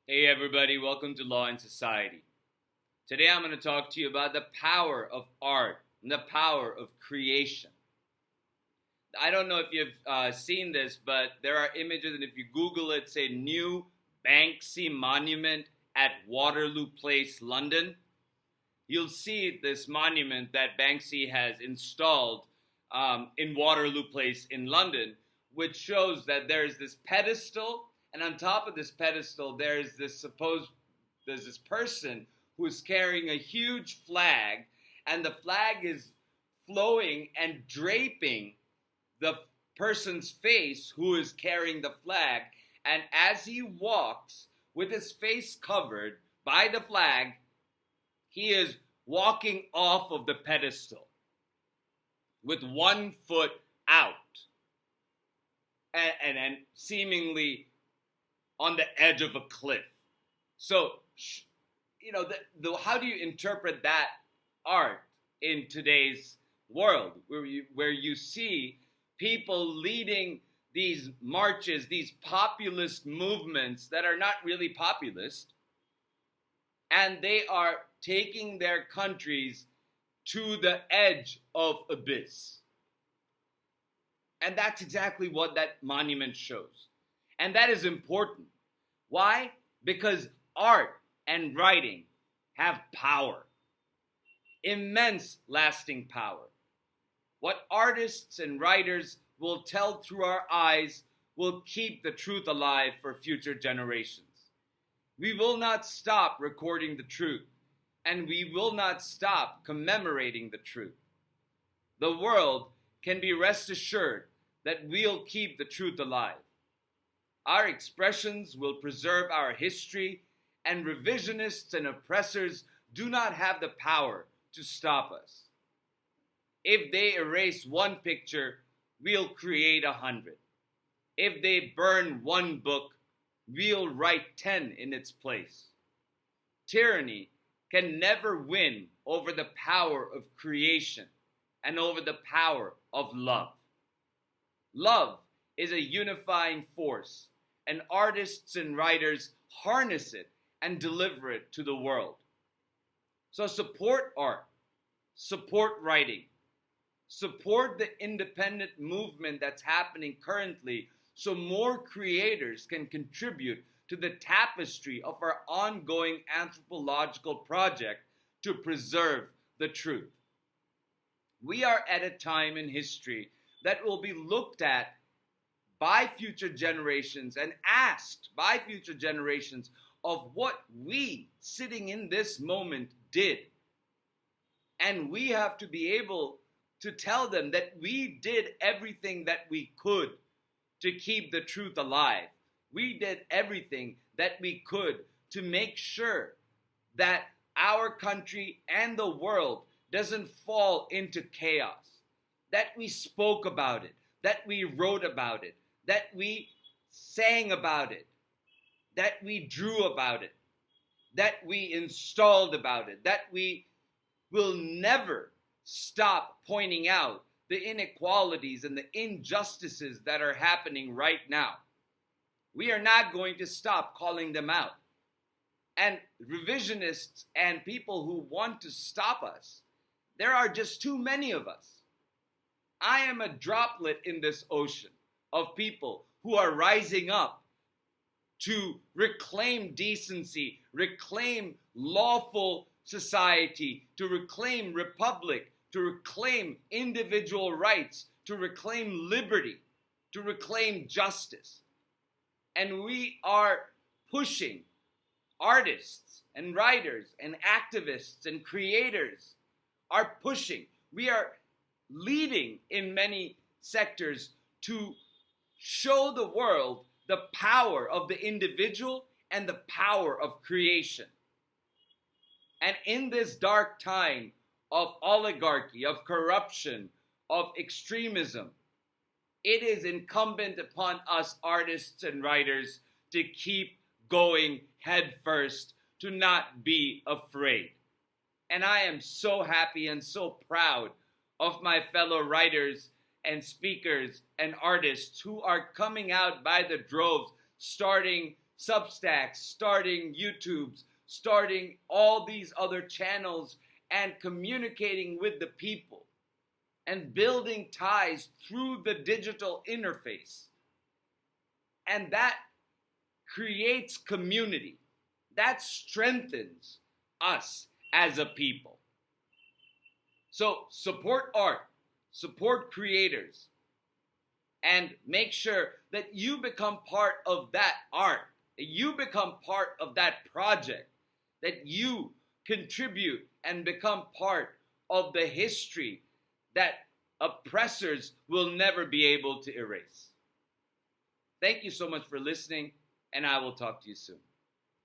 Hey everybody, welcome to Law and Society. Today I'm going to talk to you about the power of art and the power of creation. I don't know if you've seen this, but there are images, and if you Google it, say new Banksy monument at Waterloo Place, London, you'll see this monument that Banksy has installed in Waterloo Place in London, which shows that there's this pedestal, and on top of this pedestal, there's this person who's carrying a huge flag, and the flag is flowing and draping the person's face who is carrying the flag. And as he walks with his face covered by the flag, he is walking off of the pedestal with one foot out and seemingly on the edge of a cliff. So, how do you interpret that art in today's world where you see people leading these marches, these populist movements that are not really populist, and they are taking their countries to the edge of abyss. And that's exactly what that monument shows. And that is important. Why? Because art and writing have power, immense lasting power. What artists and writers will tell through our eyes will keep the truth alive for future generations. We will not stop recording the truth, and we will not stop commemorating the truth. The world can be rest assured that we'll keep the truth alive. Our expressions will preserve our history, and revisionists and oppressors do not have the power to stop us. If they erase one picture, we'll create 100. If they burn one book, we'll write 10 in its place. Tyranny can never win over the power of creation and over the power of love. Love is a unifying force, and artists and writers harness it and deliver it to the world. So support art, support writing, support the independent movement that's happening currently so more creators can contribute to the tapestry of our ongoing anthropological project to preserve the truth. We are at a time in history that will be looked at by future generations and asked by future generations of what we, sitting in this moment, did. And we have to be able to tell them that we did everything that we could to keep the truth alive. We did everything that we could to make sure that our country and the world doesn't fall into chaos. That we spoke about it, that we wrote about it, that we sang about it, that we drew about it, that we installed about it, that we will never stop pointing out the inequalities and the injustices that are happening right now. We are not going to stop calling them out. And revisionists and people who want to stop us, there are just too many of us. I am a droplet in this ocean of people who are rising up to reclaim decency, reclaim lawful society, to reclaim republic, to reclaim individual rights, to reclaim liberty, to reclaim justice. And we are pushing artists and writers and activists and creators are pushing. We are leading in many sectors to show the world the power of the individual and the power of creation. And in this dark time of oligarchy, of corruption, of extremism, it is incumbent upon us artists and writers to keep going head first, to not be afraid. And I am so happy and so proud of my fellow writers and speakers and artists who are coming out by the droves, starting Substacks, starting YouTubes, starting all these other channels, and communicating with the people and building ties through the digital interface. And that creates community. That strengthens us as a people. So support art, support creators, and make sure that you become part of that art, that you become part of that project, that you contribute and become part of the history that oppressors will never be able to erase. Thank you so much for listening, and I will talk to you soon.